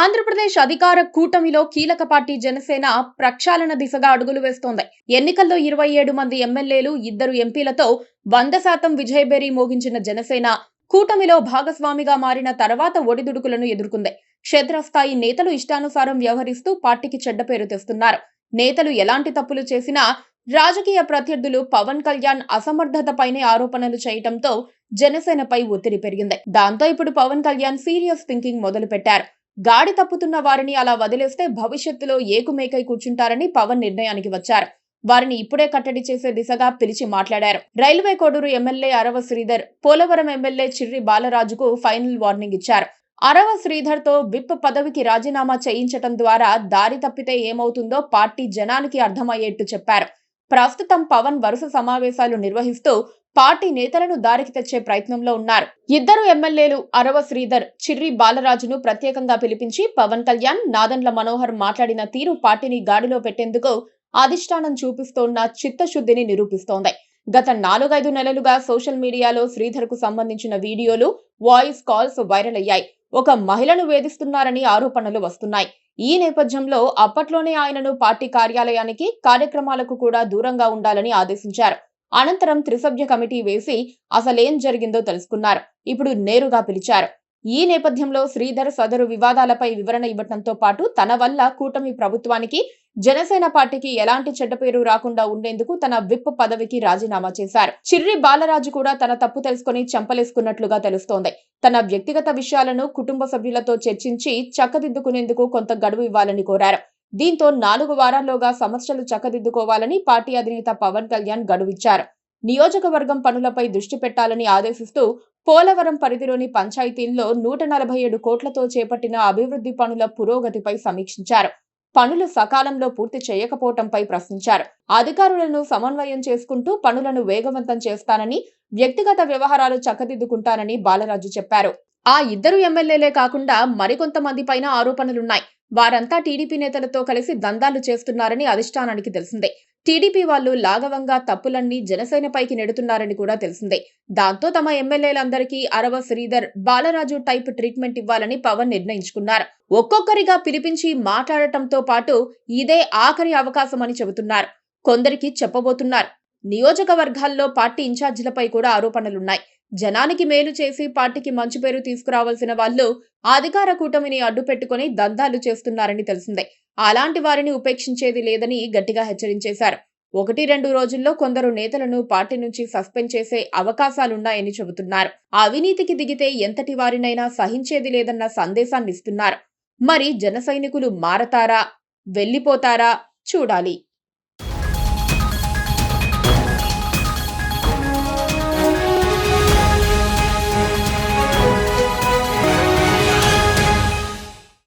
ఆంధ్రప్రదేశ్ అధికార కూటమిలో కీలక పార్టీ జనసేన ప్రక్షాళన దిశగా అడుగులు వేస్తోంది. ఎన్నికల్లో 27 మంది ఎమ్మెల్యేలు, 2 ఎంపీలతో 100% విజయభేరి మోగించిన జనసేన కూటమిలో భాగస్వామిగా మారిన తర్వాత ఒడిదుడుకులను ఎదుర్కొంది. క్షేత్రస్థాయి నేతలు ఇష్టానుసారం వ్యవహరిస్తూ పార్టీకి చెడ్డ పేరు తెస్తున్నారు. నేతలు ఎలాంటి తప్పులు చేసినా రాజకీయ ప్రత్యర్థులు పవన్ కళ్యాణ్ అసమర్థతపైనే ఆరోపణలు చేయటంతో జనసేనపై ఒత్తిడి పెరిగింది. దాంతో ఇప్పుడు పవన్ కళ్యాణ్ సీరియస్ థింకింగ్ మొదలుపెట్టారు. గాడి తప్పుతున్న వారిని అలా వదిలేస్తే భవిష్యత్తులో ఏకుమేకై కూర్చుంటారని పవన్ నిర్ణయానికి వచ్చారు. వారిని ఇప్పుడే కట్టడి చేసే దిశగా పిలిచి మాట్లాడారు. Railway Koduru MLA Arava Sridhar, Polavaram MLA Chirri బాలరాజుకు ఫైనల్ వార్నింగ్ ఇచ్చారు. అరవ శ్రీధర్ తో విప్ పదవికి రాజీనామా చేయించటం ద్వారా దారి తప్పితే ఏమవుతుందో పార్టీ జనానికి అర్థమయ్యేట్టు చెప్పారు. ప్రస్తుతం పవన్ వరుస సమావేశాలు నిర్వహిస్తూ పార్టీ నేతలను దారికి తెచ్చే ప్రయత్నంలో ఉన్నారు. 2 ఎమ్మెల్యేలు అరవ శ్రీధర్, చిర్రి బాలరాజును ప్రత్యేకంగా పిలిపించి పవన్ కళ్యాణ్, నాదెండ్ల మనోహర్ మాట్లాడిన తీరు పార్టీని గాడిలో పెట్టేందుకు అధిష్టానం చూపిస్తోన్న చిత్తశుద్ధిని నిరూపిస్తోంది. గత 4-5 నెలలుగా సోషల్ మీడియాలో శ్రీధర్ కు సంబంధించిన వీడియోలు, వాయిస్ కాల్స్ వైరల్ అయ్యాయి. ఒక మహిళను వేధిస్తున్నారని ఆరోపణలు వస్తున్నాయి. ఈ నేపథ్యంలో అప్పట్లోనే ఆయనను పార్టీ కార్యాలయానికి, కార్యక్రమాలకు కూడా దూరంగా ఉండాలని ఆదేశించారు. అనంతరం త్రిసభ్య కమిటీ వేసి అసలేం జరిగిందో తెలుసుకున్నారు. ఇప్పుడు నేరుగా పిలిచారు. ఈ నేపథ్యంలో శ్రీధర్ సదరు వివాదాలపై వివరణ ఇవ్వడంతో పాటు తన వల్ల కూటమి ప్రభుత్వానికి, జనసేన పార్టీకి ఎలాంటి చెడ్డ పేరు రాకుండా ఉండేందుకు తన విప్ పదవికి రాజీనామా చేశారు. చిర్రి బాలరాజు కూడా తన తప్పు తెలుసుకుని చెంపలేసుకున్నట్లుగా తెలుస్తోంది. తన వ్యక్తిగత విషయాలను కుటుంబ సభ్యులతో చర్చించి చక్కదిద్దుకునేందుకు కొంత గడువు ఇవ్వాలని కోరారు. దీంతో 4 వారాల్లోగా సమస్యలు చక్కదిద్దుకోవాలని పార్టీ అధినేత పవన్ కళ్యాణ్ గడువిచ్చారు. నియోజకవర్గం పనులపై దృష్టి పెట్టాలని ఆదేశిస్తూ పోలవరం పరిధిలోని పంచాయతీల్లో 147 కోట్లతో చేపట్టిన అభివృద్ధి పనుల పురోగతిపై సమీక్షించారు. పనులు సకాలంలో పూర్తి చేయకపోవడంపై ప్రశ్నించారు. అధికారులను సమన్వయం చేసుకుంటూ పనులను వేగవంతం చేస్తానని, వ్యక్తిగత వ్యవహారాలు చక్కదిద్దుకుంటానని బాలరాజు చెప్పారు. ఆ 2 ఎమ్మెల్యేలే కాకుండా మరికొంతమంది పైన ఆరోపణలున్నాయి. వారంతా టీడీపీ నేతలతో కలిసి దందాలు చేస్తున్నారని అధిష్టానానికి తెలిసిందే. టీడీపీ వాళ్ళు లాఘవంగా తప్పులన్నీ జనసేనపైకి నెడుతున్నారని కూడా తెలిసిందే. దాంతో తమ ఎమ్మెల్యేలందరికీ అరవ శ్రీధర్, బాలరాజు టైప్ ట్రీట్మెంట్ ఇవ్వాలని పవన్ నిర్ణయించుకున్నారు. ఒక్కొక్కరిగా పిలిపించి మాట్లాడటంతో పాటు ఇదే ఆఖరి అవకాశమని చెబుతున్నారు. కొందరికి చెప్పబోతున్నారు. నియోజకవర్గాల్లో పార్టీ ఇన్ఛార్జీలపై కూడా ఆరోపణలున్నాయి. జనానికి మేలు చేసి పార్టీకి మంచి పేరు తీసుకురావాల్సిన వాళ్ళు అధికార కూటమిని అడ్డుపెట్టుకుని దందాలు చేస్తున్నారని తెలిసిందే. అలాంటి వారిని ఉపేక్షించేది లేదని గట్టిగా హెచ్చరించేశారు. 1-2 రోజుల్లో కొందరు నేతలను పార్టీ నుంచి సస్పెండ్ చేసే అవకాశాలున్నాయని చెబుతున్నారు. అవినీతికి దిగితే ఎంతటి వారినైనా సహించేది లేదన్న సందేశాన్ని ఇస్తున్నారు. మరి జన సైనికులు మారతారా, వెళ్లిపోతారా చూడాలి.